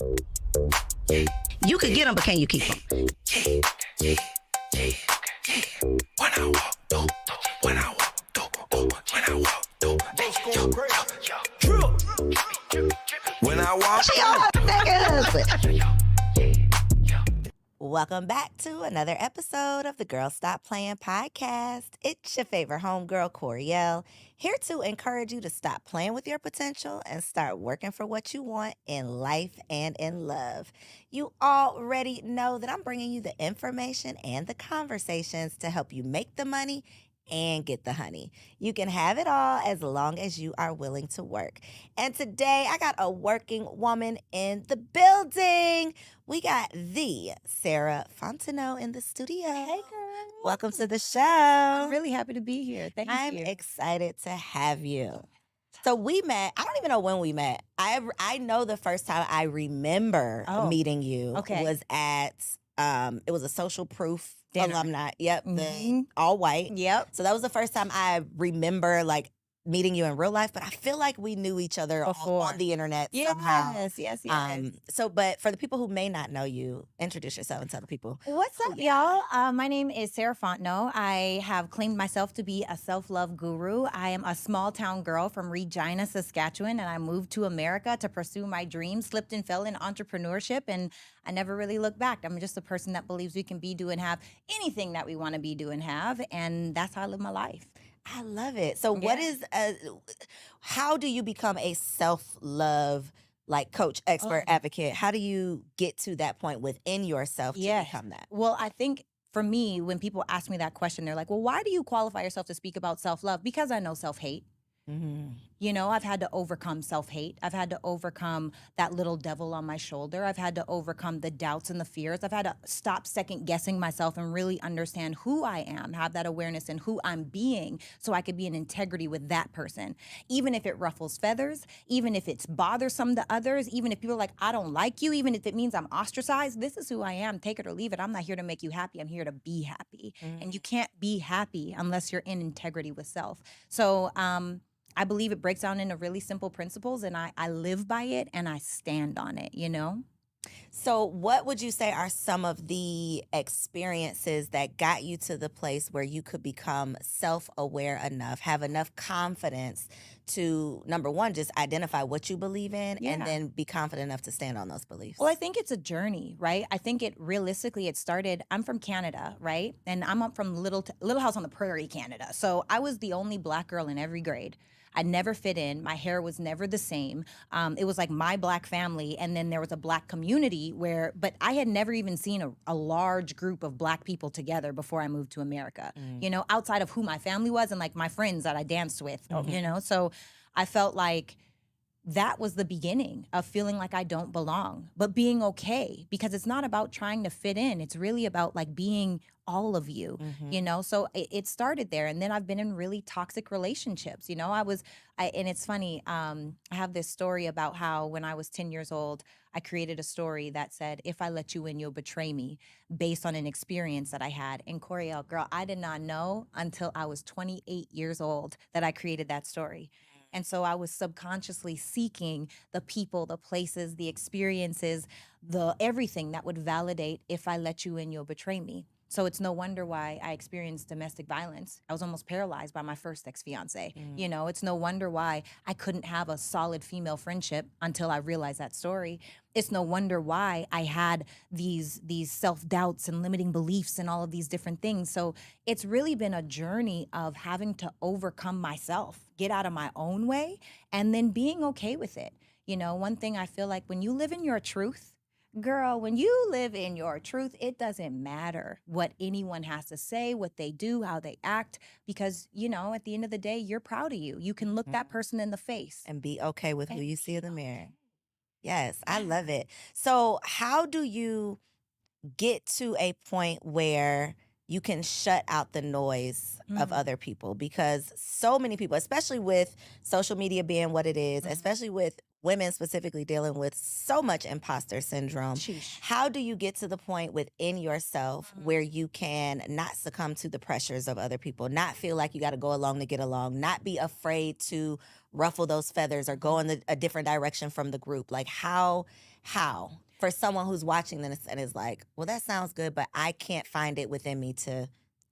You could get them, but can you keep them? When I walk through, when I walk through, when I walk through, when I walk She all her second husband. Welcome back to another episode of the Girl Stop Playin podcast. It's your favorite homegirl, Coriel, here to encourage you to stop playing with your potential and start working for what you want in life and in love. You already know that I'm bringing you the information and the conversations to help you make the money and get the honey. You can have it all as long as you are willing to work. And today I got a working woman in the building. We got the Sarah Fontenot in the studio. Hey, girl. Welcome to the show. I'm really happy to be here. Thank I'm you. excited to have you. So we met, I don't even know when we met. I know the first time I remember meeting you was at, it was a Social Proof dinner. Alumni. Yep, the all white. Yep. So that was the first time I remember like meeting you in real life, but I feel like we knew each other on the internet somehow. Yes. But for the people who may not know you, introduce yourself and tell the people. What's up, y'all? My name is Sarah Fontenot. I have claimed myself to be a self-love guru. I am a small town girl from Regina, Saskatchewan, and I moved to America to pursue my dreams, slipped and fell in entrepreneurship, and I never really looked back. I'm just a person that believes we can be, do, and have anything that we want to be, do, and have, and that's how I live my life. I love it. So what is, how do you become a self-love like coach, expert, advocate? How do you get to that point within yourself to become that? Well, I think for me, when people ask me that question, they're like, well, why do you qualify yourself to speak about self-love? Because I know self-hate. Mm-hmm. You know, I've had to overcome self-hate. I've had to overcome that little devil on my shoulder. I've had to overcome the doubts and the fears. I've had to stop second-guessing myself and really understand who I am, have that awareness in who I'm being so I could be in integrity with that person. Even if it ruffles feathers, even if it's bothersome to others, even if people are like, I don't like you, even if it means I'm ostracized, this is who I am. Take it or leave it. I'm not here to make you happy. I'm here to be happy. And you can't be happy unless you're in integrity with self. So, I believe it breaks down into really simple principles, and I live by it and I stand on it, you know? So what would you say are some of the experiences that got you to the place where you could become self-aware enough, have enough confidence to, number one, just identify what you believe in and then be confident enough to stand on those beliefs? Well, I think it's a journey, right? I think it started, I'm from Canada, right? And I'm up from Little House on the Prairie, Canada. So I was the only Black girl in every grade. I never fit in. My hair was never the same. It was like my Black family, and then there was a Black community but I had never even seen a large group of Black people together before I moved to America, you know, outside of who my family was and like my friends that I danced with, you know? So I felt like that was the beginning of feeling like I don't belong, but being okay, because it's not about trying to fit in. It's really about like being all of you, you know? So it started there. And then I've been in really toxic relationships, you know? And it's funny, I have this story about how when I was 10 years old, I created a story that said, if I let you in, you'll betray me, based on an experience that I had. And Coriel, girl, I did not know until I was 28 years old that I created that story. And so I was subconsciously seeking the people, the places, the experiences, the everything that would validate, if I let you in, you'll betray me. So it's no wonder why I experienced domestic violence. I was almost paralyzed by my first ex-fiance. You know, it's no wonder why I couldn't have a solid female friendship until I realized that story. It's no wonder why I had these self-doubts and limiting beliefs and all of these different things. So it's really been a journey of having to overcome myself, get out of my own way, and then being okay with it. You know, one thing I feel like when you live in your truth, girl, when you live in your truth, it doesn't matter what anyone has to say, what they do, how they act, because, you know, at the end of the day, you're proud of you. You can look that person in the face. And be okay with who you see in the mirror. Yes, I love it. So how do you get to a point where you can shut out the noise of other people? Because so many people, especially with social media being what it is, especially with women specifically dealing with so much imposter syndrome. Sheesh. How do you get to the point within yourself where you can not succumb to the pressures of other people, not feel like you got to go along to get along, not be afraid to ruffle those feathers or go in a different direction from the group? Like how for someone who's watching this and is like, well, that sounds good, but I can't find it within me to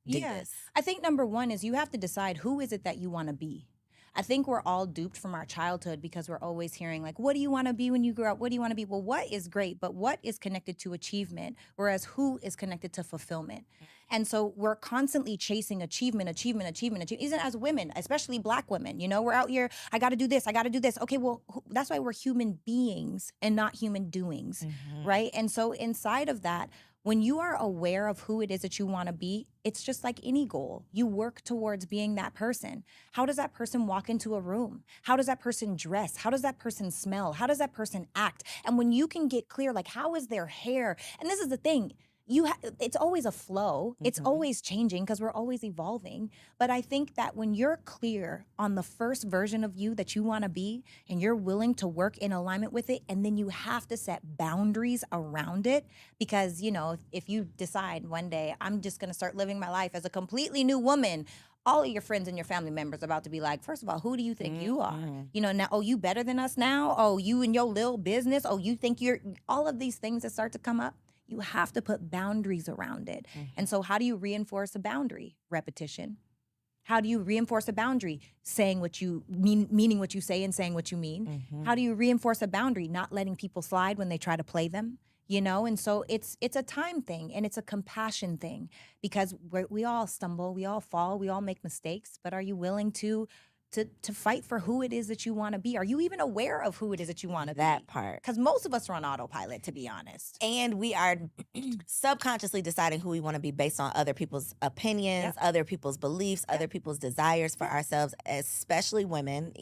do this. I think number one is you have to decide who is it that you want to be. I think we're all duped from our childhood because we're always hearing like, what do you want to be when you grow up? What do you want to be? Well, what is great, but what is connected to achievement, whereas who is connected to fulfillment? And so we're constantly chasing achievement. Even as women, especially Black women, we're out here, I got to do this. Okay, well, that's why we're human beings and not human doings, right? And so inside of that, when you are aware of who it is that you want to be, it's just like any goal. You work towards being that person. How does that person walk into a room? How does that person dress? How does that person smell? How does that person act? And when you can get clear, like, how is their hair? And this is the thing. It's always a flow. It's always changing because we're always evolving. But I think that when you're clear on the first version of you that you want to be and you're willing to work in alignment with it, and then you have to set boundaries around it because, if you decide one day I'm just going to start living my life as a completely new woman, all of your friends and your family members are about to be like, first of all, who do you think you are? Now, oh, you better than us now? Oh, you and your little business? Oh, you think all of these things that start to come up? You have to put boundaries around it. And so how do you reinforce a boundary? Repetition. How do you reinforce a boundary? Saying what you mean, meaning what you say and saying what you mean. How do you reinforce a boundary? Not letting people slide when they try to play them, And so it's a time thing and it's a compassion thing because we all stumble, we all fall, we all make mistakes, but are you willing to fight for who it is that you want to be? Are you even aware of who it is that you want to be? That part. Because most of us are on autopilot, to be honest. And we are subconsciously deciding who we want to be based on other people's opinions, other people's beliefs, other people's desires for ourselves, especially women.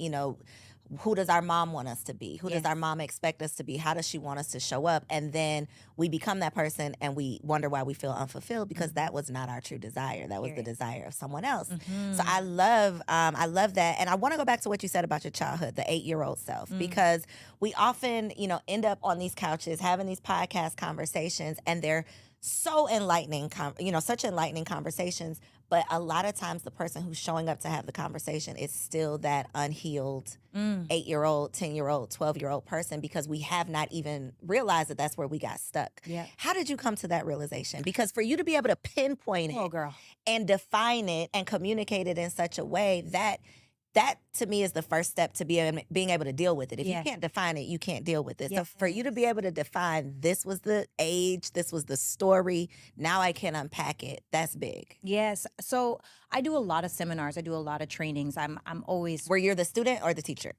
Who does our mom want us to be? Who does our mom expect us to be? How does she want us to show up? And then we become that person and we wonder why we feel unfulfilled because that was not our true desire. That was the desire of someone else. So I love that. And I want to go back to what you said about your childhood, the 8-year-old self, because we often, end up on these couches having these podcast conversations and they're so enlightening, such enlightening conversations. But a lot of times the person who's showing up to have the conversation is still that unhealed 8-year-old, 10-year-old, 12-year-old person because we have not even realized that that's where we got stuck. Yeah. How did you come to that realization? Because for you to be able to pinpoint it and define it and communicate it in such a way that to me is the first step to being able to deal with it. If you can't define it, you can't deal with it. So for you to be able to define this was the age, this was the story, now I can unpack it, that's big. Yes. So I do a lot of seminars. I do a lot of trainings. I'm always... Where you're the student or the teacher?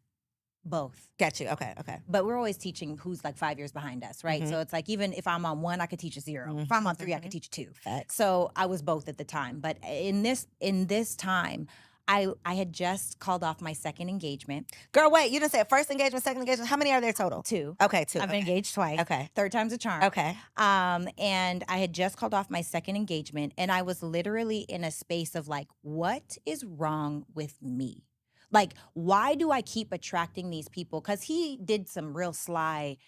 Both. Got you. Okay. But we're always teaching who's like 5 years behind us, right? So it's like even if I'm on 1, I could teach a 0. If I'm on 3, I could teach a 2. Facts. So I was both at the time. But in this time... I had just called off my second engagement. Girl, wait, you didn't say first engagement, second engagement. How many are there total? 2. Okay, 2. I've been engaged twice. Okay. Third time's a charm. Okay. And I had just called off my second engagement and I was literally in a space of like, what is wrong with me? Like, why do I keep attracting these people? Because he did some real sly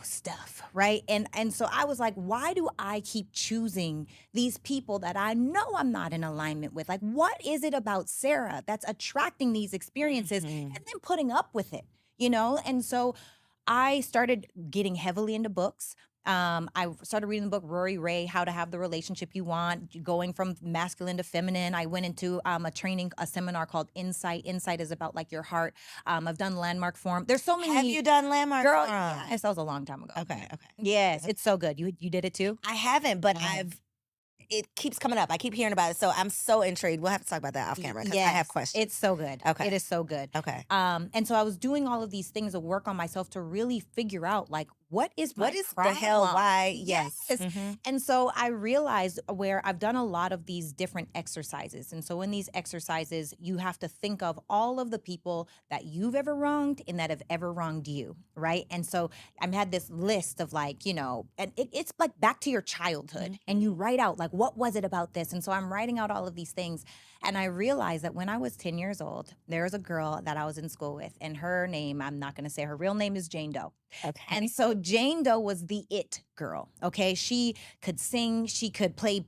stuff, right? And so I was like, why do I keep choosing these people that I know I'm not in alignment with? Like, what is it about Sarah that's attracting these experiences and then putting up with it, And so I started getting heavily into books. I started reading the book Rory Ray, How to Have the Relationship You Want, going from masculine to feminine. I went into a seminar called Insight. Insight is about like your heart. I've done Landmark Forum. There's so many. Have you done Landmark Girl, Forum? yes, that was a long time ago. Okay. Yes, it's so good. You did it too? I haven't, but it keeps coming up. I keep hearing about it. So I'm so intrigued. We'll have to talk about that off camera because I have questions. It's so good. Okay. It is so good. Okay. And so I was doing all of these things to work on myself to really figure out like, what is the hell why? Yes. And so I realized where I've done a lot of these different exercises. And so in these exercises, you have to think of all of the people that you've ever wronged and that have ever wronged you, right? And so I had this list of like, and it's like back to your childhood and you write out like, what was it about this? And so I'm writing out all of these things. And I realized that when I was 10 years old, there was a girl that I was in school with and her name, I'm not going to say her real name is Jane Doe. Okay. And so Jane Doe was the it girl, okay? She could sing, she could play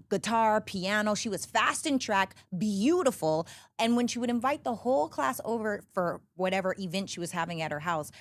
guitar, piano. She was fast in track, beautiful. And when she would invite the whole class over for whatever event she was having at her house,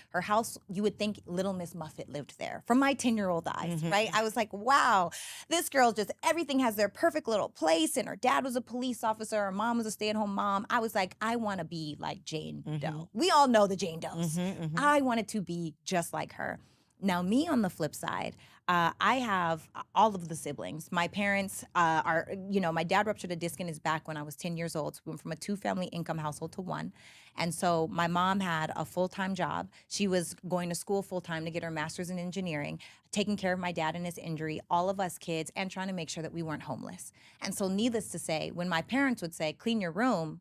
you would think Little Miss Muffet lived there from my 10-year-old eyes, right? I was like, wow, this girl just, everything has their perfect little place. And her dad was a police officer. Her mom was a stay-at-home mom. I was like, I want to be like Jane Doe. We all know the Jane Does. I wanted to be just like her. Now, me on the flip side, I have all of the siblings. My parents are, my dad ruptured a disc in his back when I was 10 years old. So we went from a 2-family income household to 1. And so my mom had a full-time job. She was going to school full-time to get her master's in engineering, taking care of my dad and his injury, all of us kids, and trying to make sure that we weren't homeless. And so needless to say, when my parents would say, clean your room,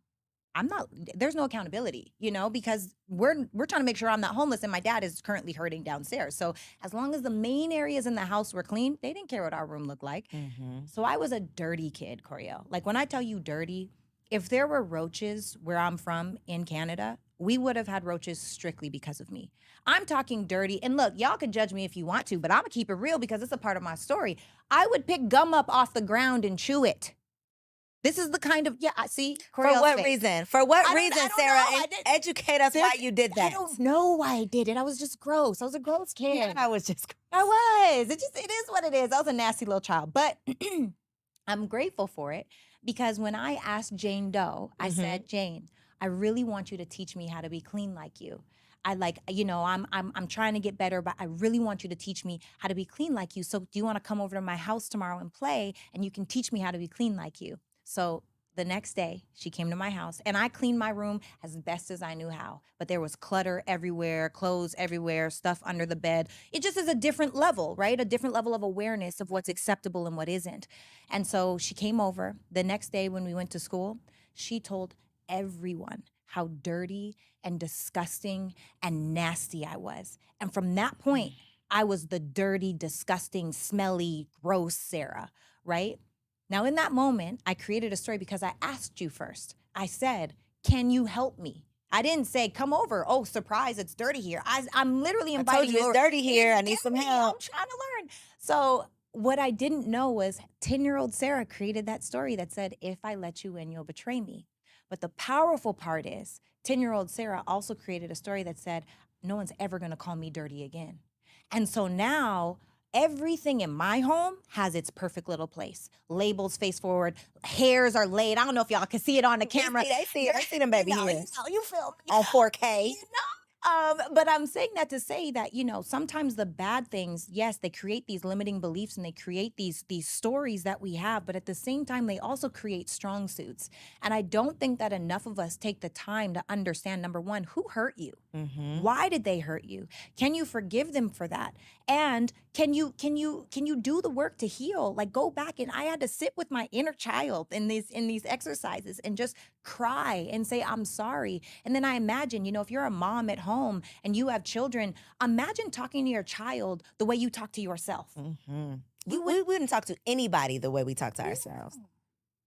there's no accountability, because we're trying to make sure I'm not homeless and my dad is currently hurting downstairs. So as long as the main areas in the house were clean, they didn't care what our room looked like. So I was a dirty kid, Coriel. Like when I tell you dirty, if there were roaches where I'm from in Canada, we would have had roaches strictly because of me. I'm talking dirty. And look, y'all can judge me if you want to, but I'm gonna keep it real because it's a part of my story. I would pick gum up off the ground and chew it. This is the kind of, see? For what reason? For what reason, Sarah? And educate us why you did that. I don't know why I did it. I was just gross. I was a gross kid. Yeah, I was just gross. I was. It is what it is. I was a nasty little child. But I'm grateful for it because when I asked Jane Doe, I said, Jane, I really want you to teach me how to be clean like you. I'm trying to get better, but I really want you to teach me how to be clean like you. So do you want to come over to my house tomorrow and play and you can teach me how to be clean like you? So the next day, she came to my house, and I cleaned my room as best as I knew how. But there was clutter everywhere, clothes everywhere, stuff under the bed. It just is a different level, right? A different level of awareness of what's acceptable and what isn't. And so she came over. The next day when we went to school, she told everyone how dirty and disgusting and nasty I was. And from that point, I was the dirty, disgusting, smelly, gross Sarah, right? Now, in that moment, I created a story because I asked you first. I said, can you help me? I didn't say, come over. Oh, surprise, it's dirty here. I'm literally inviting I told you it's dirty here. I need some help. I'm trying to learn. So what I didn't know was 10-year-old Sarah created that story that said, if I let you in, you'll betray me. But the powerful part is 10-year-old Sarah also created a story that said, no one's ever going to call me dirty again. And so now everything in my home has its perfect little place. Labels face forward, hairs are laid. I don't know if y'all can see it on the camera. They see it. I see them baby hairs. You feel me? On 4K. But I'm saying that to say that, sometimes the bad things, yes, they create these limiting beliefs and they create these stories that we have, but at the same time, they also create strong suits. And I don't think that enough of us take the time to understand, number one, who hurt you? Why did they hurt you? Can you forgive them for that? And can you do the work to heal? Like go back, and I had to sit with my inner child in these exercises and just cry and say, I'm sorry. And then I imagine, if you're a mom at home and you have children, imagine talking to your child the way you talk to yourself. We wouldn't talk to anybody the way we talk to ourselves.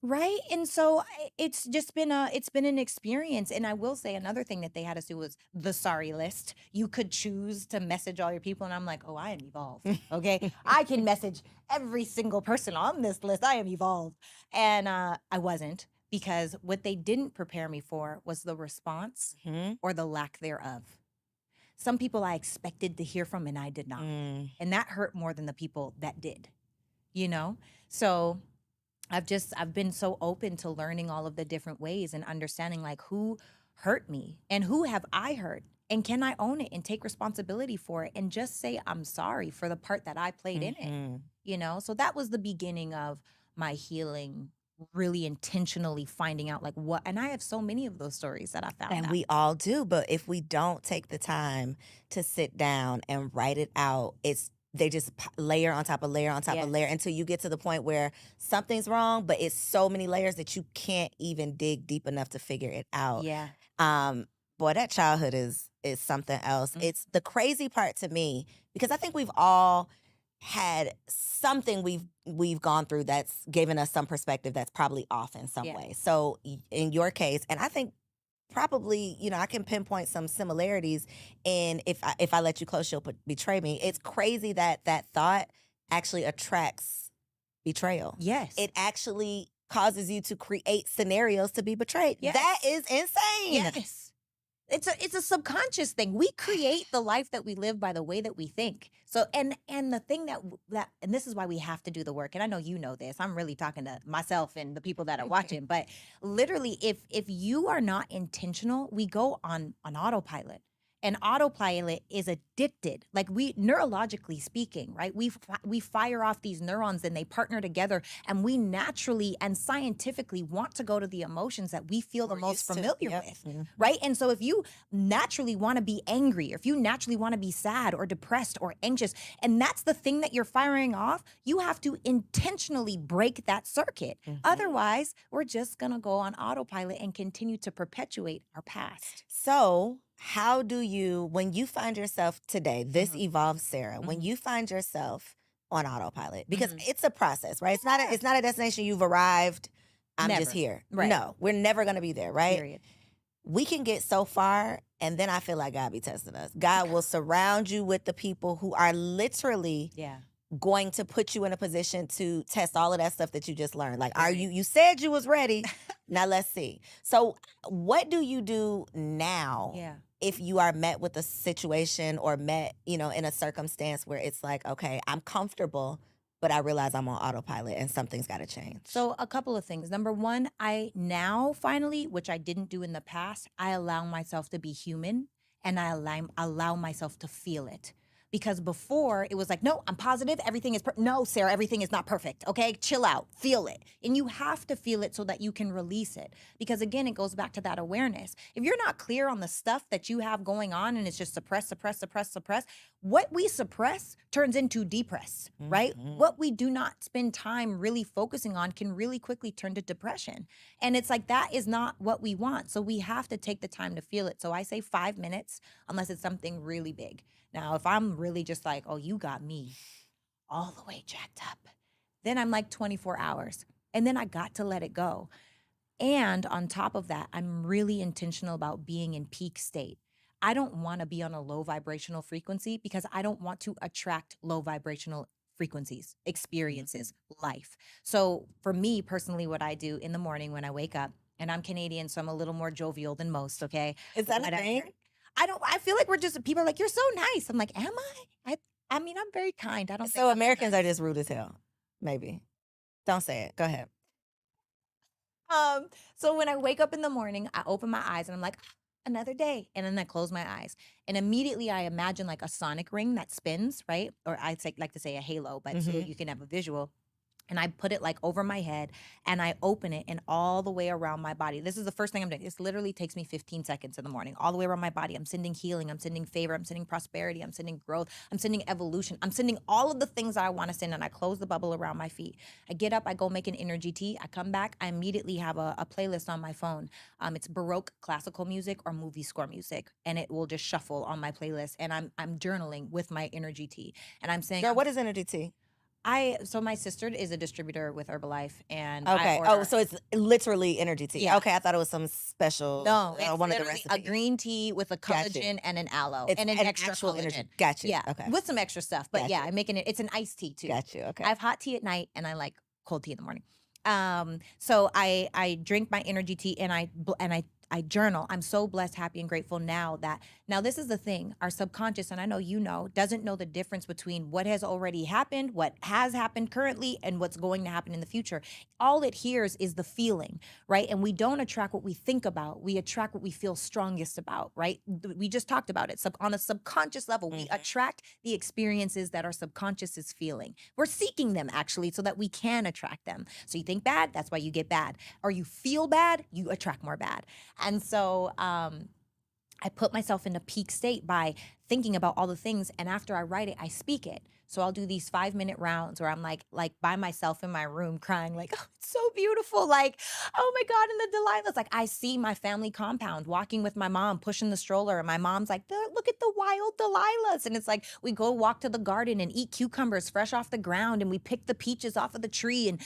Right. And so it's just been an experience. And I will say another thing that they had us do was the sorry list. You could choose to message all your people. And I'm like, oh, I am evolved. Okay. I can message every single person on this list. I am evolved. And I wasn't, because what they didn't prepare me for was the response or the lack thereof. Some people I expected to hear from and I did not. And that hurt more than the people that did, So I've been so open to learning all of the different ways and understanding like who hurt me and who have I hurt, and can I own it and take responsibility for it and just say I'm sorry for the part that I played in it, So that was the beginning of my healing, really intentionally finding out like what, and I have so many of those stories that I found out. And we all do, but if we don't take the time to sit down and write it out, they just layer on top of layer on top of layer until you get to the point where something's wrong, but it's so many layers that you can't even dig deep enough to figure it out. Yeah. Boy, that childhood is something else. It's the crazy part to me, because I think we've all had something we've gone through that's given us some perspective that's probably off in some way. So in your case, and I think probably, I can pinpoint some similarities in if I let you close, you'll betray me. It's crazy that thought actually attracts betrayal. Yes. It actually causes you to create scenarios to be betrayed. Yes. That is insane. Yes. It's a subconscious thing. We create the life that we live by the way that we think. So and the thing that and this is why we have to do the work. And I know you know this. I'm really talking to myself and the people that are watching. But literally, if you are not intentional, we go on autopilot. And autopilot is addicted. Like we neurologically speaking, right? We fire off these neurons and they partner together, and we naturally and scientifically want to go to the emotions that we feel the We're most used to. familiar Yep. with, right? And so if you naturally want to be angry, or if you naturally want to be sad or depressed or anxious, and that's the thing that you're firing off, you have to intentionally break that circuit. Otherwise, we're just gonna go on autopilot and continue to perpetuate our past. So, how do you, when you find yourself today, this Mhm. evolved Sarah, when Mhm. you find yourself on autopilot, because Mhm. it's a process, right? It's not a destination you've arrived. I'm just Never. here. Right. No, we're never gonna be there, right? Period. We can get so far, and then I feel like God be testing us. God will surround you with the people who are literally Yeah. going to put you in a position to test all of that stuff that you just learned. Like, are Right. you said you was ready. Now let's see. So what do you do now Yeah. if you are met with a situation or met, in a circumstance where it's like, okay, I'm comfortable, but I realize I'm on autopilot and something's got to change? So a couple of things. Number one, I now finally, which I didn't do in the past, I allow myself to be human, and I allow myself to feel it. Because before it was like, no, I'm positive everything is no, Sarah, everything is not perfect. Okay, chill out, feel it, and you have to feel it so that you can release it. Because again, it goes back to that awareness. If you're not clear on the stuff that you have going on and it's just suppress, what we suppress turns into depress, right? What we do not spend time really focusing on can really quickly turn to depression. And it's like, that is not what we want. So we have to take the time to feel it. So I say 5 minutes, unless it's something really big. Now, if I'm really just like, oh, you got me all the way jacked up, then I'm like 24 hours. And then I got to let it go. And on top of that, I'm really intentional about being in peak state. I don't want to be on a low vibrational frequency because I don't want to attract low vibrational frequencies, experiences, life. So for me personally, what I do in the morning when I wake up, and I'm Canadian, so I'm a little more jovial than most, okay? Is that a Whatever. thing? I feel like we're just, people are like, you're so nice. I'm like, am I? I mean, I'm very kind. I don't think So I'm Americans nice. are just rude as hell. Maybe. Don't say it. Go ahead. So when I wake up in the morning, I open my eyes and I'm like, another day. And then I close my eyes. And immediately I imagine like a sonic ring that spins, right? Or like to say a halo, but so you can have a visual. And I put it like over my head and I open it and all the way around my body. This is the first thing I'm doing. This literally takes me 15 seconds in the morning, all the way around my body. I'm sending healing. I'm sending favor. I'm sending prosperity. I'm sending growth. I'm sending evolution. I'm sending all of the things that I want to send. And I close the bubble around my feet. I get up, I go make an energy tea. I come back. I immediately have a playlist on my phone. It's Baroque classical music or movie score music. And it will just shuffle on my playlist. And I'm journaling with my energy tea. And I'm saying, Girl, what is energy tea? So my sister is a distributor with Herbalife, and Okay. I order, So it's literally energy tea. Yeah. Okay, I thought it was some special. no, it's one of the literally a recipes. green tea with a Gotcha. collagen and an aloe It's and an extra actual collagen. energy. Gotcha. Yeah, Okay. with some extra stuff. But yeah, Gotcha. I'm making it. It's an iced tea too. Got you. Okay. I have hot tea at night, and I like cold tea in the morning. So I drink my energy tea and I journal. I'm so blessed, happy, and grateful now this is the thing. Our subconscious, and I know you know, doesn't know the difference between what has already happened, what has happened currently, and what's going to happen in the future. All it hears is the feeling, right? And we don't attract what we think about. We attract what we feel strongest about, right? We just talked about it. On a subconscious level, we attract the experiences that our subconscious is feeling. We're seeking them actually so that we can attract them. So you think bad, that's why you get bad. Or you feel bad, you attract more bad. And so I put myself in a peak state by thinking about all the things. And after I write it, I speak it. So I'll do these 5-minute rounds where I'm like by myself in my room crying, like, oh, it's so beautiful. Like, oh my God, and the Delilahs. Like, I see my family compound walking with my mom, pushing the stroller. And my mom's like, look at the wild Delilahs. And it's like, we go walk to the garden and eat cucumbers fresh off the ground. And we pick the peaches off of the tree. And,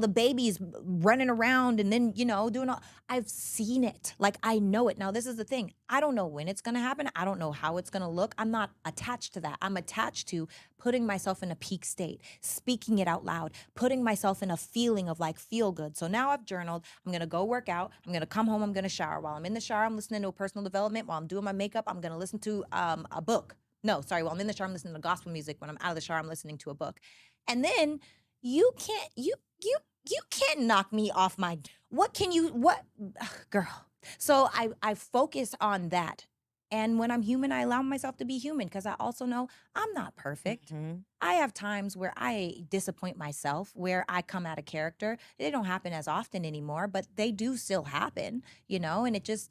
the babies running around and then, doing all. I've seen it. Like, I know it. Now, this is the thing. I don't know when it's going to happen. I don't know how it's going to look, I'm not attached to that. I'm attached to putting myself in a peak state, speaking it out loud, putting myself in a feeling of like feel good. So now I've journaled. I'm going to go work out. I'm going to come home. I'm going to shower. While I'm in the shower, I'm listening to a personal development. While I'm doing my makeup, I'm going to listen to a book. No, sorry. While I'm in the shower, I'm listening to gospel music. When I'm out of the shower, I'm listening to a book. And then you can't knock me off my, girl. So I focus on that. And when I'm human, I allow myself to be human because I also know I'm not perfect. I have times where I disappoint myself, where I come out of character. They don't happen as often anymore, but they do still happen, and it just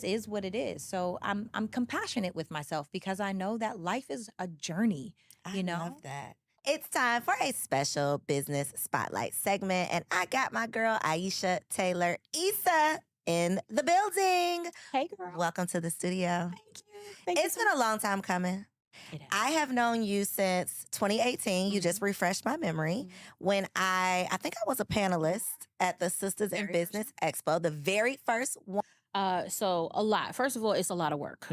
is what it is. So I'm compassionate with myself because I know that life is a journey, I love that. It's time for a special business spotlight segment, and I got my girl Aisha Taylor Issa in the building. Hey, girl. Welcome to the studio. Thank you. It's been a long time coming. I have known you since 2018. You just refreshed my memory when I think I was a panelist at the Sisters in Business Expo, the very first one. So a lot. First of all, it's a lot of work,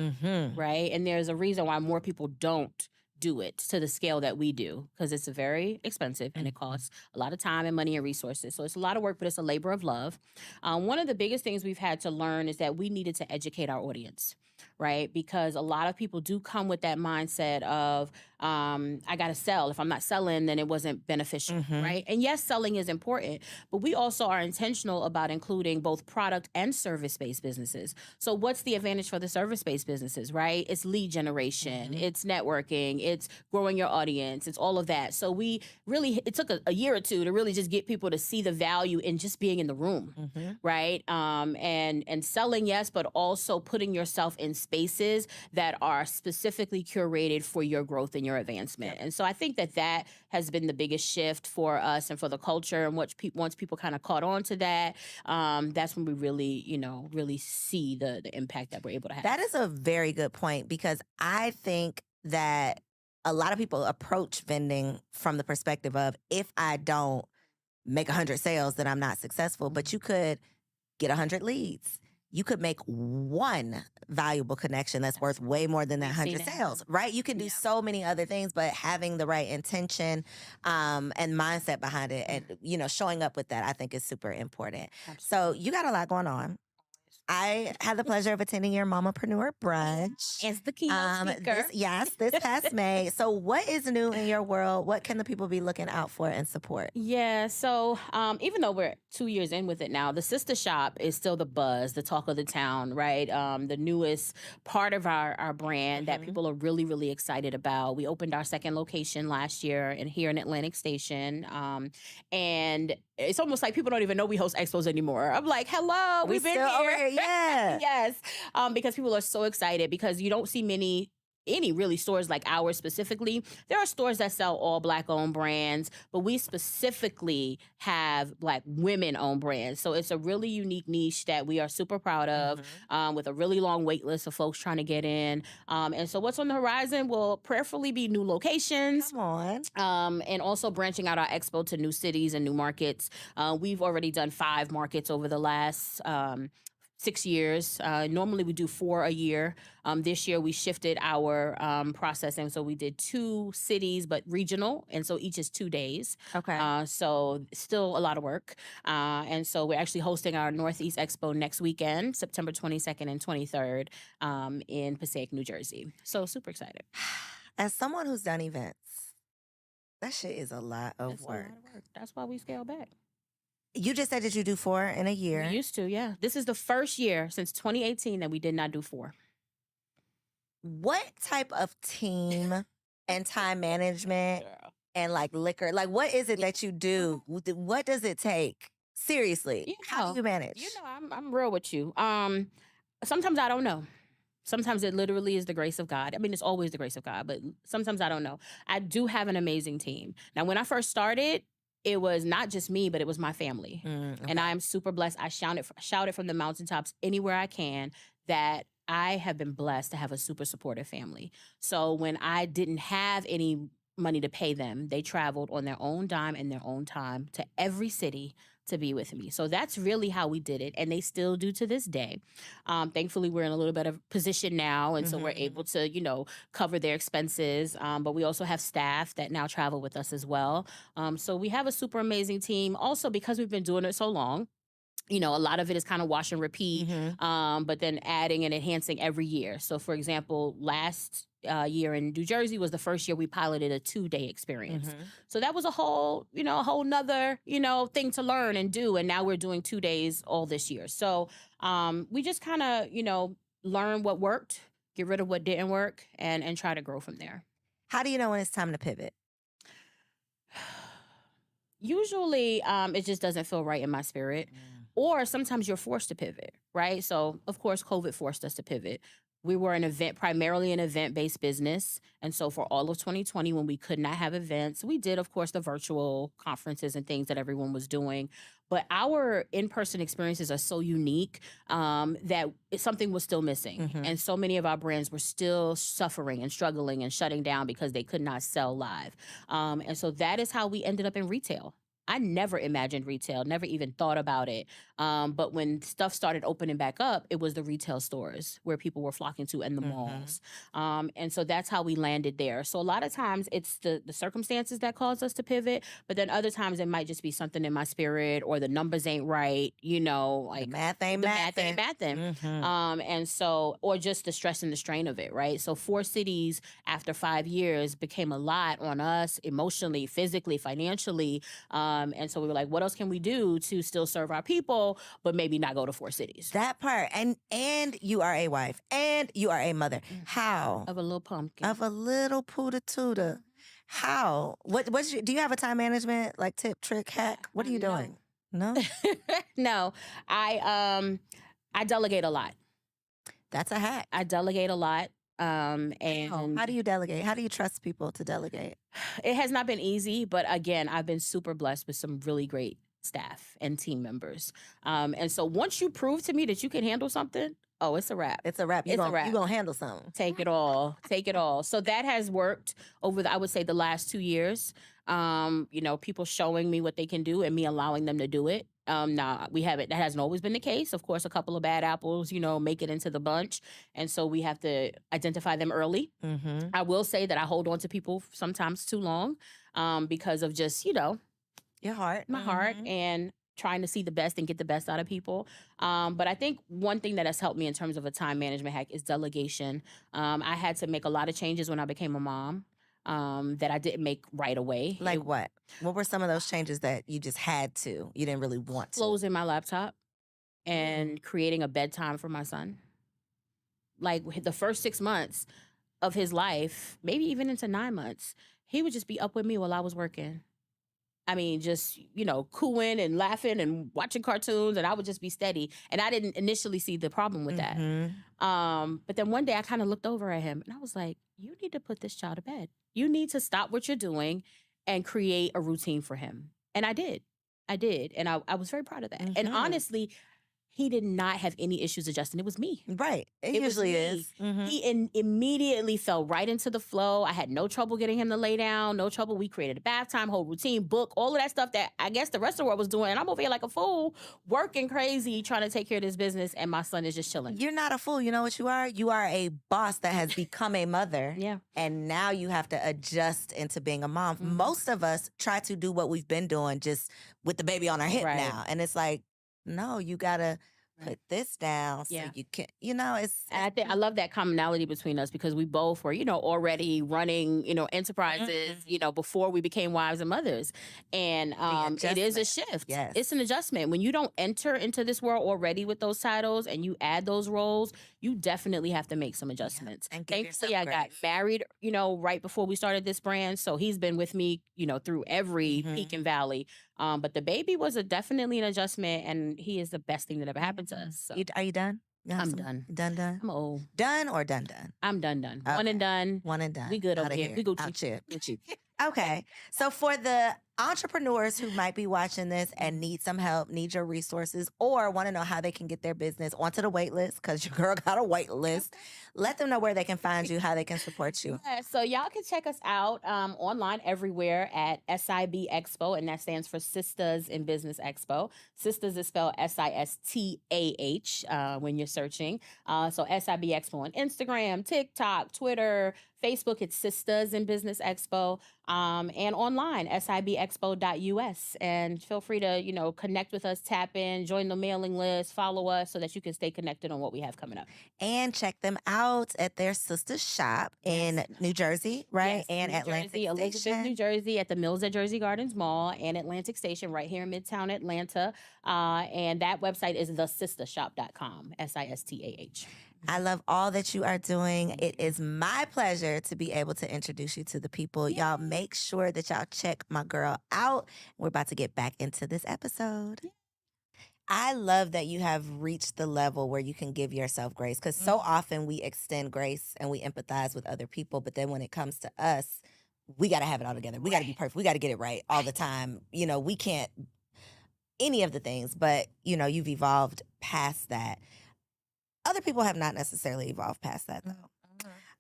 right? And there's a reason why more people don't do it to the scale that we do because it's very expensive and it costs a lot of time and money and resources. So it's a lot of work, but it's a labor of love. One of the biggest things we've had to learn is that we needed to educate our audience, right? Because a lot of people do come with that mindset of, I got to sell. If I'm not selling, then it wasn't beneficial, right? And yes, selling is important, but we also are intentional about including both product and service-based businesses. So what's the advantage for the service-based businesses, right? It's lead generation, it's networking, it's growing your audience, it's all of that. So it took a year or two to really just get people to see the value in just being in the room, right? And selling, yes, but also putting yourself in spaces that are specifically curated for your growth and your advancement. And so I think that has been the biggest shift for us and for the culture. And once people kind of caught on to that, that's when we really see the impact that we're able to have. That is a very good point because I think that a lot of people approach vending from the perspective of if I don't make 100 sales, then I'm not successful. But you could get 100 leads. You could make one valuable connection that's worth way more than that 100 sales, right? You can do so many other things, but having the right intention and mindset behind it and, showing up with that, I think is super important. Absolutely. So you got a lot going on. I had the pleasure of attending your Mamapreneur brunch. As the keynote speaker. This past May. So what is new in your world? What can the people be looking out for and support? Yeah, so even though we're 2 years in with it now, the sister shop is still the buzz, the talk of the town, right? The newest part of our brand that people are really, really excited about. We opened our second location last year here in Atlantic Station. And it's almost like people don't even know we host expos anymore. I'm like, hello, we've been here. Yeah. Yes. Because people are so excited because you don't see any really stores like ours specifically. There are stores that sell all Black-owned brands, but we specifically have Black women-owned brands. So it's a really unique niche that we are super proud of with a really long wait list of folks trying to get in. And so what's on the horizon will prayerfully be new locations. Come on. And also branching out our expo to new cities and new markets. We've already done 5 markets over the last 6 years. Normally we do 4 a year. This year we shifted our processing. So we did 2 cities, but regional. And so each is 2 days. Okay. So still a lot of work. And so we're actually hosting our Northeast Expo next weekend, September 22nd and 23rd in Passaic, New Jersey. So super excited. As someone who's done events, that shit is a lot of work. That's why we scale back. You just said that you do 4 in a year. We used to, yeah. This is the first year since 2018 that we did not do 4. What type of team and time management and liquor, what is it that you do? What does it take? Seriously, how do you manage? I'm real with you. Sometimes I don't know. Sometimes it literally is the grace of God. I mean, it's always the grace of God, but sometimes I don't know. I do have an amazing team. Now, when I first started, it was not just me, but it was my family. Okay. And I am super blessed. I shout it from the mountaintops anywhere I can that I have been blessed to have a super supportive family. So when I didn't have any money to pay them, they traveled on their own dime and their own time to every city to be with me. So that's really how we did it. And they still do to this day. Thankfully, we're in a little bit of position now. And so we're able to, cover their expenses. But we also have staff that now travel with us as well. So we have a super amazing team. Also, because we've been doing it so long, a lot of it is kind of wash and repeat, but then adding and enhancing every year. So, for example, last year in New Jersey was the first year we piloted a 2-day experience. So that was a whole nother, thing to learn and do. And now we're doing 2 days all this year. So we just kind of, learn what worked, get rid of what didn't work, and try to grow from there. How do you know when it's time to pivot? Usually, it just doesn't feel right in my spirit. Or sometimes you're forced to pivot, right? So, of course, COVID forced us to pivot. We were primarily an event-based business. And so for all of 2020, when we could not have events, we did, of course, the virtual conferences and things that everyone was doing. But our in-person experiences are so unique that something was still missing. And so many of our brands were still suffering and struggling and shutting down because they could not sell live. And so that is how we ended up in retail. I never imagined retail, never even thought about it. But when stuff started opening back up, it was the retail stores where people were flocking to and the malls. And so that's how we landed there. So a lot of times it's the circumstances that cause us to pivot, but then other times it might just be something in my spirit or the numbers ain't right, like the math ain't mathing. And so, or just the stress and the strain of it, right? So 4 cities after 5 years became a lot on us emotionally, physically, financially. And so we were like, what else can we do to still serve our people, but maybe not go to 4 cities? That part. And you are a wife and you are a mother. How? Of a little pumpkin. Of a little Puda Tuda. How? Do you have a time management like tip, trick, hack? What are you doing? No? No. I delegate a lot. That's a hack. I delegate a lot. And how do you delegate? How do you trust people to delegate? It has not been easy, but again, I've been super blessed with some really great staff and team members. And so once you prove to me that you can handle something, it's a wrap. It's a wrap. You're going to handle something. Take it all. Take it all. So that has worked over, I would say, the last 2 years. People showing me what they can do and me allowing them to do it. Now we haven't, that hasn't always been the case. Of course, a couple of bad apples, make it into the bunch. And so we have to identify them early. I will say that I hold on to people sometimes too long, because of just, your heart, my heart, and trying to see the best and get the best out of people. But I think one thing that has helped me in terms of a time management hack is delegation. I had to make a lot of changes when I became a mom. That I didn't make right away. Like what? What were some of those changes that you just had to? You didn't really want to? Closing my laptop and creating a bedtime for my son. Like the first 6 months of his life, maybe even into 9 months, he would just be up with me while I was working. I mean, just, cooing and laughing and watching cartoons, and I would just be steady. And I didn't initially see the problem with that. But then one day I kind of looked over at him and I was like, you need to put this child to bed. You need to stop what you're doing and create a routine for him. And I did. And I was very proud of that. And honestly, he did not have any issues adjusting. It was me. Right. It usually is. He immediately fell right into the flow. I had no trouble getting him to lay down, no trouble. We created a bath time, whole routine, book, all of that stuff that I guess the rest of the world was doing. And I'm over here like a fool, working crazy, trying to take care of this business. And my son is just chilling. You're not a fool. You know what you are? You are a boss that has become a mother. Yeah. And now you have to adjust into being a mom. Most of us try to do what we've been doing just with the baby on our hip now. And it's like, no, you gotta put this down so you can, it's. And I love that commonality between us because we both were, already running, enterprises, before we became wives and mothers. And it is a shift. Yes. It's an adjustment. When you don't enter into this world already with those titles and you add those roles, you definitely have to make some adjustments. And thankfully, I got married, right before we started this brand. So he's been with me, through every peak and valley. But the baby was definitely an adjustment, and he is the best thing that ever happened to us. So. Are you done? I'm done. Done? I'm old. Done or done? I'm done. Okay. One and done. One and done. We good over here. We go cheap. cheap. Okay. So for the Entrepreneurs who might be watching this and need some help, need your resources, or want to know how they can get their business onto the wait list, because your girl got a wait list, let them know where they can find you, how they can support you. Yeah, so y'all can check us out online everywhere at SIB Expo, and that stands for Sisters in Business Expo. Sisters is spelled SISTAH when you're searching. So SIB Expo on Instagram, TikTok, Twitter, Facebook. It's Sisters in Business Expo, and online sibexpo.us. And feel free to connect with us, tap in, join the mailing list, follow us so that you can stay connected on what we have coming up. And check them out at their sister shop in New Jersey, right? Yes, and New Atlantic Jersey, Elizabeth, Station. New Jersey, at the Mills at Jersey Gardens Mall and Atlantic Station right here in Midtown Atlanta. And that website is thesistershop.com, SISTAH. I love all that you are doing. It is my pleasure to be able to introduce you to the people. Y'all make sure that y'all check my girl out. We're about to get back into this episode. I love that you have reached the level where you can give yourself grace, because so often we extend grace and we empathize with other people. But then when it comes to us, we got to have it all together. We got to be perfect. We got to get it right all the time. We can't any of the things, but you've evolved past that. Other people have not necessarily evolved past that, though.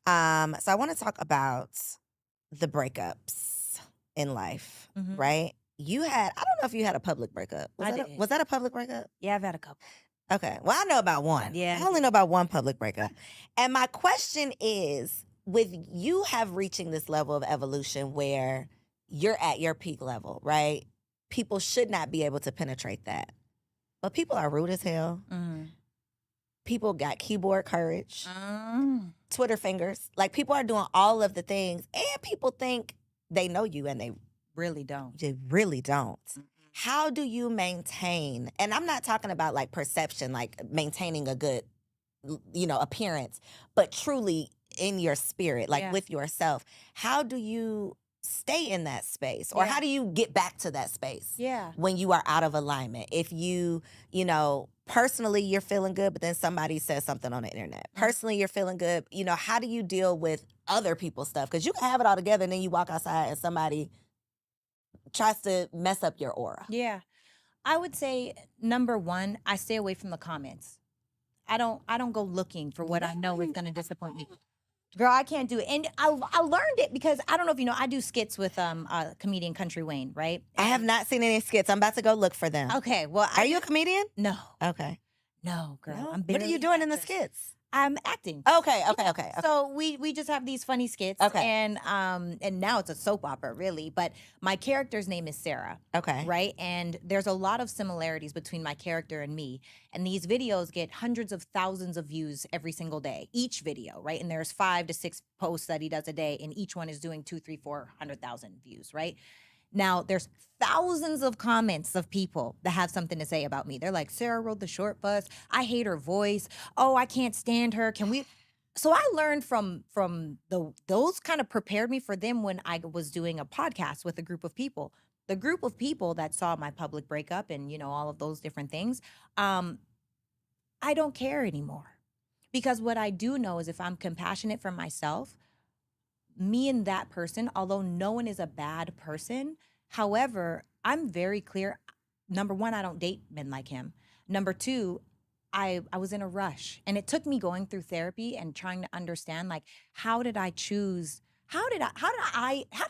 So I want to talk about the breakups in life, right? I don't know if you had a public breakup. Was that a public breakup? Yeah, I've had a couple. Okay. Well, I know about one. Yeah. I only know about one public breakup. And my question is, with you have reaching this level of evolution where you're at your peak level, right? People should not be able to penetrate that. But people are rude as hell. People got keyboard courage, Twitter fingers. Like, people are doing all of the things, and people think they know you, and they Really don't. really don't. How do you maintain, and I'm not talking about like perception, like maintaining a good, appearance, but truly in your spirit, like with yourself. How do you stay in that space? Or how do you get back to that space when you are out of alignment? If personally you're feeling good, but then somebody says something on the internet. Personally, you're feeling good. How do you deal with other people's stuff? Because you can have it all together and then you walk outside and somebody tries to mess up your aura. Yeah. I would say, number one, I stay away from the comments. I don't go looking for what I know is going to disappoint me. Girl, I can't do it. And I learned it because, I don't know if you know, I do skits with comedian Country Wayne, right? I have not seen any skits. I'm about to go look for them. Okay, well, Are you a comedian? No. Okay. No, girl. No? I'm What are barely you doing in the actress. skits? I'm acting. Okay. So we just have these funny skits. Okay. And now it's a soap opera, really. But my character's name is Sarah. Okay. Right? And there's a lot of similarities between my character and me. And these videos get hundreds of thousands of views every single day. Each video, right? And there's 5 to 6 posts that he does a day, and each one is doing 200,000, 300,000, 400,000 views, right? Now, there's thousands of comments of people that have something to say about me. They're like, Sarah rode the short bus. I hate her voice. Oh, I can't stand her. Can we? So I learned from those kind of prepared me for them when I was doing a podcast with a group of people. The group of people that saw my public breakup and, all of those different things, I don't care anymore. Because what I do know is if I'm compassionate for myself, me and that person, although no one is a bad person, however, I'm very clear. Number one, I don't date men like him. Number two, I was in a rush, and it took me going through therapy and trying to understand, like, how did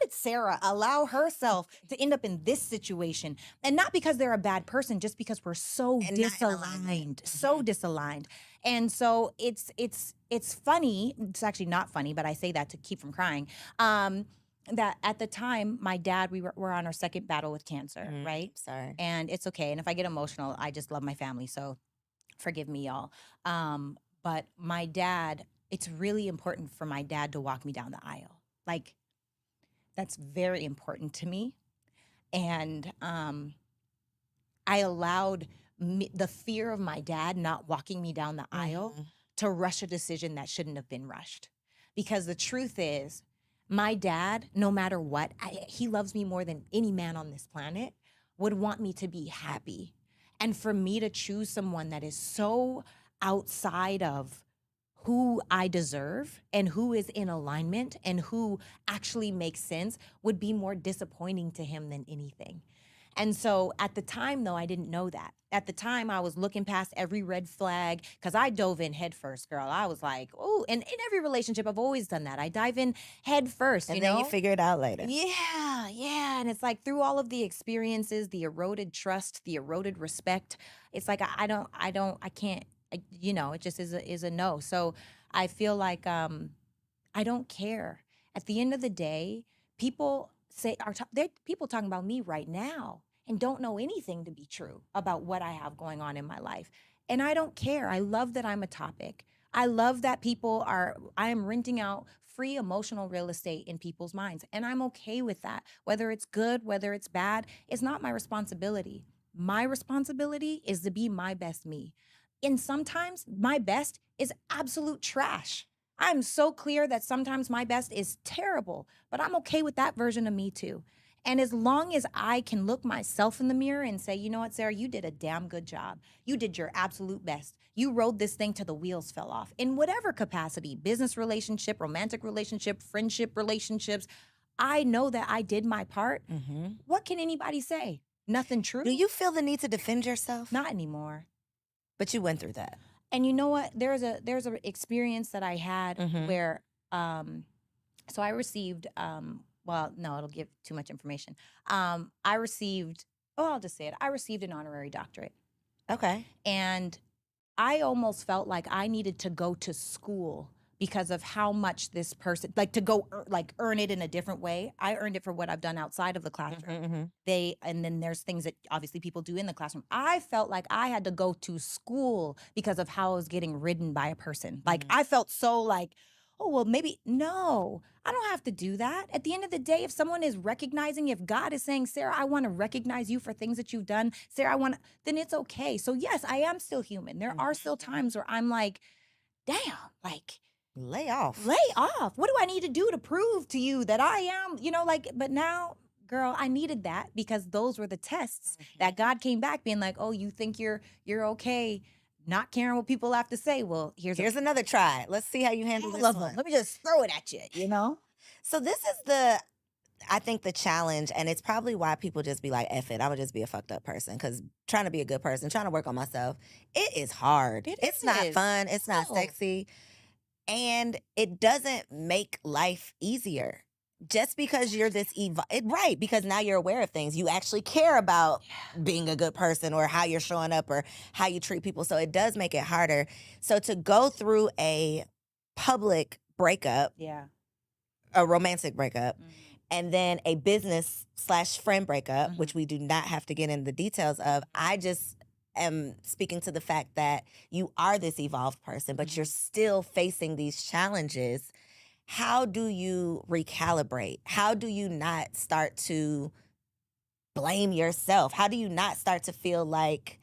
Sarah allow herself to end up in this situation? And not because they're a bad person, just because we're so disaligned. And so it's funny. It's actually not funny, but I say that to keep from crying. That at the time, my dad, we were on our second battle with cancer, right? Sorry. And it's okay. And if I get emotional, I just love my family. So forgive me, y'all. But my dad, it's really important for my dad to walk me down the aisle. Like, that's very important to me. And I allowed the fear of my dad not walking me down the aisle to rush a decision that shouldn't have been rushed. Because the truth is, my dad, no matter what, he loves me more than any man on this planet, would want me to be happy. And for me to choose someone that is so outside of who I deserve and who is in alignment and who actually makes sense would be more disappointing to him than anything. And so at the time, though, I didn't know that. At the time, I was looking past every red flag because I dove in head first, girl. I was like, oh, and in every relationship, I've always done that. I dive in head first, And you then know? you figure it out later. Yeah, yeah. And it's like through all of the experiences, the eroded trust, the eroded respect, it's like I can't, you know, it just is a no. So I feel like I don't care. At the end of the day, people say there people talking about me right now and don't know anything to be true about what I have going on in my life. And I don't care. I love that I'm a topic. I love that I am renting out free emotional real estate in people's minds. And I'm okay with that. Whether it's good, whether it's bad, it's not my responsibility. My responsibility is to be my best me. And sometimes my best is absolute trash. I'm so clear that sometimes my best is terrible, but I'm okay with that version of me too. And as long as I can look myself in the mirror and say, you know what, Sarah, you did a damn good job. You did your absolute best. You rode this thing till the wheels fell off in whatever capacity, business relationship, romantic relationship, friendship relationships. I know that I did my part. What can anybody say? Nothing true? Do you feel the need to defend yourself? Not anymore. But you went through that. And you know what? There's a experience that I had where so I received well, no, it'll give too much information. I received I'll just say it. I received an honorary doctorate. Okay. And I almost felt like I needed to go to school because of how much this person, like to go earn it in a different way. I earned it for what I've done outside of the classroom. And then there's things that obviously people do in the classroom. I felt like I had to go to school because of how I was getting ridden by a person. Like I felt so like, oh, well, maybe, no, I don't have to do that. At the end of the day, if someone is recognizing, if God is saying, Sarah, I want to recognize you for things that you've done, Sarah, then it's okay. So yes, I am still human. There are still times where I'm like, damn, like, lay off. Lay off. What do I need to do to prove to you that I am, you know, like, but now, girl, I needed that because those were the tests that God came back being like, oh, you think you're okay, not caring what people have to say. Well, here's another try. Let's see how you handle this one. Let me just throw it at you, you know? So this is I think the challenge, and it's probably why people just be like, F it, I would just be a fucked up person. Because trying to be a good person, trying to work on myself, it is hard. It's not fun. It's not sexy. And it doesn't make life easier. Just because you're this right, because now you're aware of things. You actually care about being a good person or how you're showing up or how you treat people. So it does make it harder. So to go through a public breakup, a romantic breakup, and then a business/friend breakup, which we do not have to get into the details of, I just am speaking to the fact that you are this evolved person, but you're still facing these challenges. How do you recalibrate? How do you not start to blame yourself? How do you not start to feel like,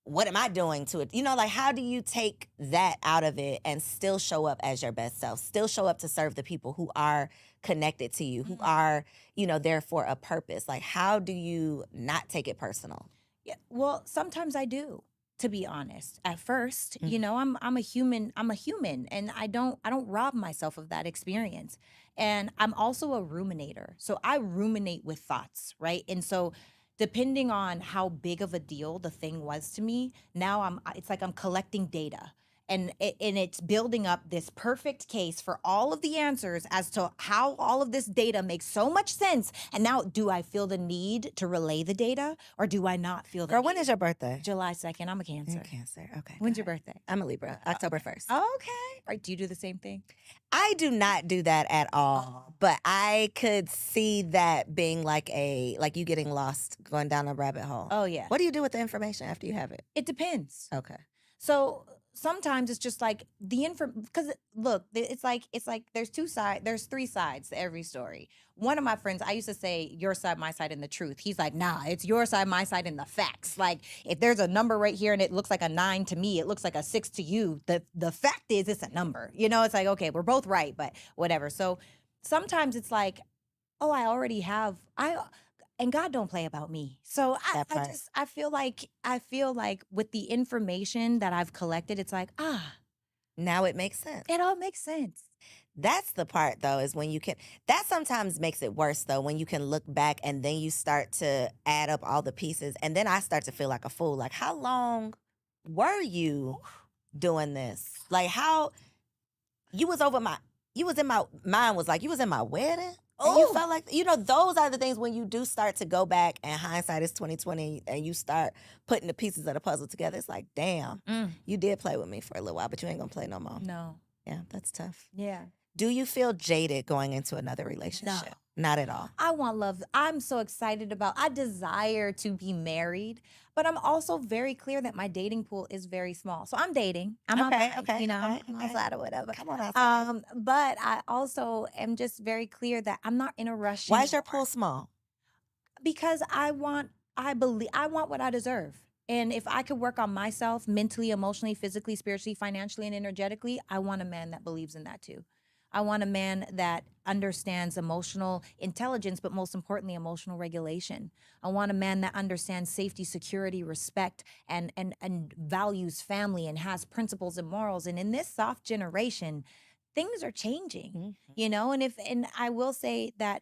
what am I doing to it? You know, like, how do you take that out of it and still show up as your best self, still show up to serve the people who are connected to you, who are, you know, there for a purpose? Like, how do you not take it personal? Yeah, well, sometimes I do, to be honest. At first, you know, I'm a human, and I don't rob myself of that experience. And I'm also a ruminator. So I ruminate with thoughts, right? And so depending on how big of a deal the thing was to me, now it's like I'm collecting data. And it's building up this perfect case for all of the answers as to how all of this data makes so much sense. And now, do I feel the need to relay the data, or do I not feel the Girl, need? when is your birthday? July 2nd. I'm a Cancer. You're Cancer. Okay. When's your birthday? I'm a Libra. October 1st. Okay. Right. Do you do the same thing? I do not do that at all. But I could see that being like you getting lost, going down a rabbit hole. Oh, yeah. What do you do with the information after you have it? It depends. Okay. So sometimes it's just like because look, it's like there's three sides to every story. One of my friends, I used to say your side, my side, and the truth. He's like, nah, it's your side, my side, and the facts. Like, if there's a number right here and it looks like a 9 to me, it looks like a 6 to you. The fact is, it's a number. You know, it's like, okay, we're both right, but whatever. So sometimes it's like, oh, and God don't play about me. So I feel like with the information that I've collected, it's like, Now it makes sense. It all makes sense. That's the part, though, is when you can, that sometimes makes it worse, though, when you can look back and then you start to add up all the pieces. And then I start to feel like a fool. Like, how long were you doing this? Like, how you was over my, you was in my, mine was like, you was in my wedding? And you felt like, those are the things when you do start to go back, and hindsight is 2020, and you start putting the pieces of the puzzle together. It's like, damn, you did play with me for a little while, but you ain't gonna play no more. No. Yeah, that's tough. Yeah. Do you feel jaded going into another relationship? Not at all. I want love. I'm so excited I desire to be married, but I'm also very clear that my dating pool is very small. So I'm dating. I'm outside, I'm outside or whatever. Come on outside. But I also am just very clear that I'm not in a rush. Why is your anymore. pool small? Because I want what I deserve. And if I could work on myself mentally, emotionally, physically, spiritually, financially, and energetically, I want a man that believes in that too. I want a man that understands emotional intelligence, but most importantly, emotional regulation. I want a man that understands safety, security, respect, and values family and has principles and morals. And in this soft generation, things are changing, and I will say that,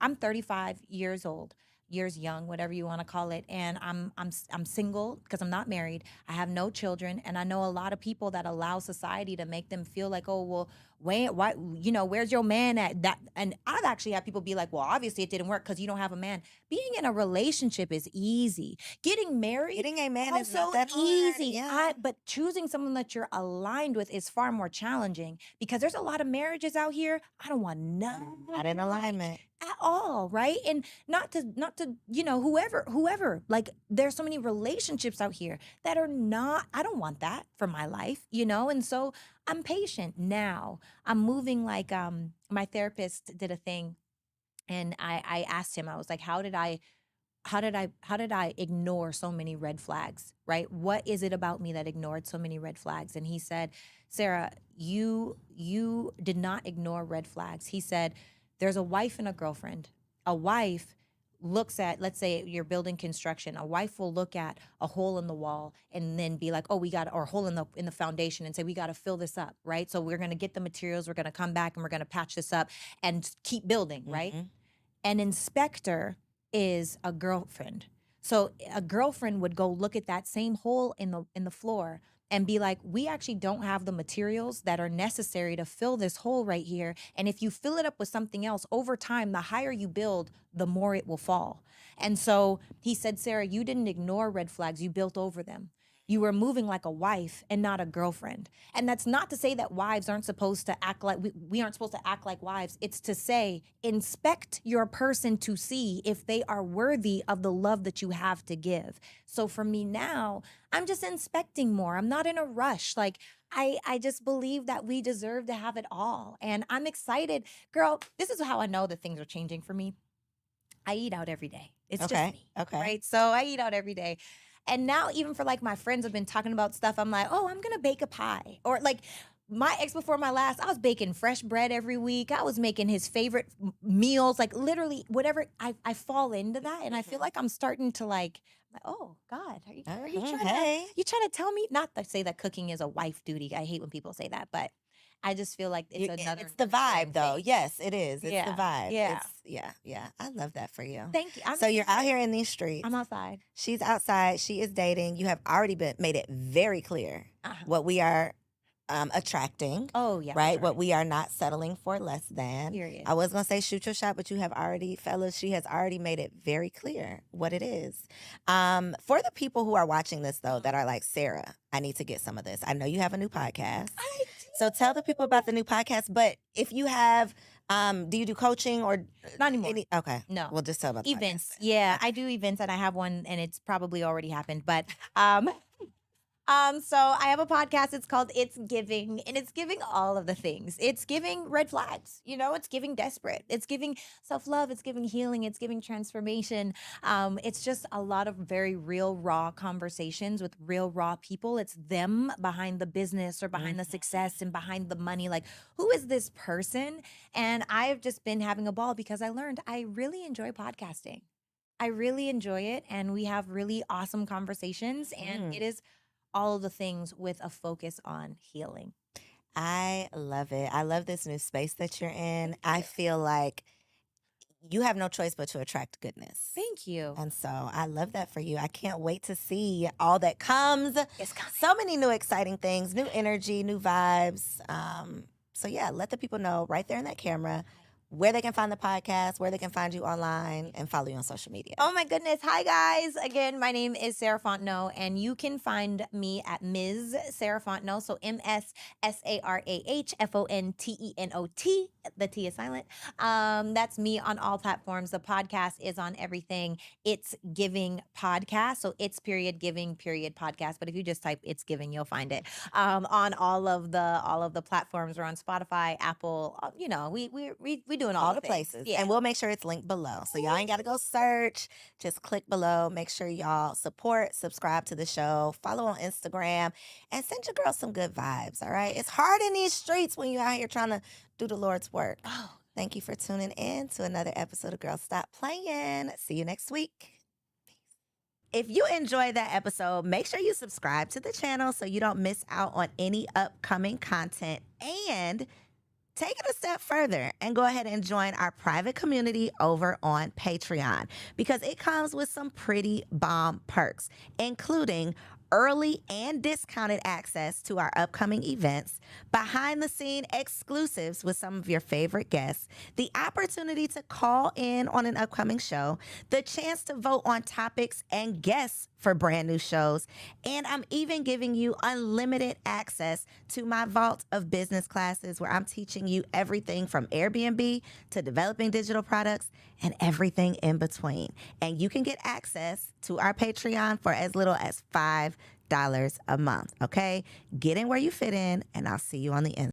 I'm 35 years old. Years young, whatever you want to call it, and I'm single because I'm not married. I have no children, and I know a lot of people that allow society to make them feel like, oh well, why, where's your man at that? And I've actually had people be like, well, obviously it didn't work because you don't have a man. Being in a relationship is easy. Getting married, getting a man is also not that hard. easy. Yeah. But choosing someone that you're aligned with is far more challenging because there's a lot of marriages out here. I don't want none. Not in alignment At all, right? And not to whoever, like there's so many relationships out here that are not, I don't want that for my life, and so I'm patient now. I'm moving like my therapist did a thing, and I asked him, I was like, how did I ignore so many red flags, right? What is it about me that ignored so many red flags? And he said, Sarah, you did not ignore red flags. He said, there's a wife and a girlfriend. A wife looks at, let's say you're building construction. A wife will look at a hole in the wall and then be like, oh, or a hole in the foundation and say, we got to fill this up, right? So we're going to get the materials, we're going to come back and we're going to patch this up and keep building, right? An inspector is a girlfriend. So a girlfriend would go look at that same hole in the floor and be like, we actually don't have the materials that are necessary to fill this hole right here. And if you fill it up with something else, over time, the higher you build, the more it will fall. And so he said, Sarah, you didn't ignore red flags, you built over them. You were moving like a wife and not a girlfriend. And that's not to say that wives aren't supposed to act like, we aren't supposed to act like wives. It's to say, inspect your person to see if they are worthy of the love that you have to give. So for me now, I'm just inspecting more. I'm not in a rush. Like, I just believe that we deserve to have it all. And I'm excited. Girl, this is how I know that things are changing for me. I eat out every day. It's just me, right? So I eat out every day. And now even for like my friends have been talking about stuff, I'm like, oh, I'm going to bake a pie. Or like my ex before my last, I was baking fresh bread every week. I was making his favorite meals, like literally whatever. I fall into that. And I feel like I'm starting to like, oh God, are you trying to tell me? Not to say that cooking is a wife duty. I hate when people say that, but I just feel like it's the vibe though. Yes, it is. It's the vibe. Yeah. Yeah. I love that for you. Thank you. So you're out here in these streets. I'm outside. She's outside. She is dating. You have already made it very clear what we are attracting. Oh, yeah. Right? What we are not settling for less than. Period. I was going to say shoot your shot, but you have already, fellas, she has already made it very clear what it is. For the people who are watching this, though, that are like, Sarah, I need to get some of this. I know you have a new podcast. I do. So tell the people about the new podcast. But if you have, do you do coaching or? Not anymore. Okay. No. We'll just tell about the events. podcast. Yeah, I do events and I have one and it's probably already happened. But so I have a podcast. It's called It's Giving, and it's giving all of the things. It's giving red flags, it's giving desperate. It's giving self-love. It's giving healing. It's giving transformation. It's just a lot of very real, raw conversations with real, raw people. It's them behind the business or behind the success and behind the money. Like, who is this person? And I've just been having a ball because I learned I really enjoy podcasting. I really enjoy it, and we have really awesome conversations, and it is all of the things with a focus on healing. I love it. I love this new space that you're in. I feel like you have no choice but to attract goodness. Thank you. And so I love that for you. I can't wait to see all that comes. It's coming. So many new exciting things, new energy, new vibes. So yeah, let the people know right there in that camera where they can find the podcast, where they can find you online, and follow you on social media. Oh my goodness. Hi, guys. Again, my name is Sarah Fontenot, and you can find me at Ms. Sarah Fontenot. So MSSARAHFONTENOT. The T is silent. That's me on all platforms. The podcast is on everything. It's Giving Podcast. So it's period giving period podcast. But if you just type it's giving, you'll find it on all of the platforms. We're on Spotify, Apple. We doing all the things. places. Yeah. And we'll make sure it's linked below. So y'all ain't got to go search. Just click below. Make sure y'all support, subscribe to the show, follow on Instagram, and send your girl some good vibes, all right? It's hard in these streets when you're out here trying to do the Lord's work. Oh. Thank you for tuning in to another episode of Girl Stop Playin. See you next week. If you enjoyed that episode, make sure you subscribe to the channel so you don't miss out on any upcoming content. And take it a step further and go ahead and join our private community over on Patreon, because it comes with some pretty bomb perks, including early and discounted access to our upcoming events, behind the scene exclusives with some of your favorite guests, the opportunity to call in on an upcoming show, the chance to vote on topics and guests for brand new shows, and I'm even giving you unlimited access to my vault of business classes where I'm teaching you everything from Airbnb to developing digital products and everything in between. And you can get access to our Patreon for as little as $5 a month, okay? Get in where you fit in, and I'll see you on the inside.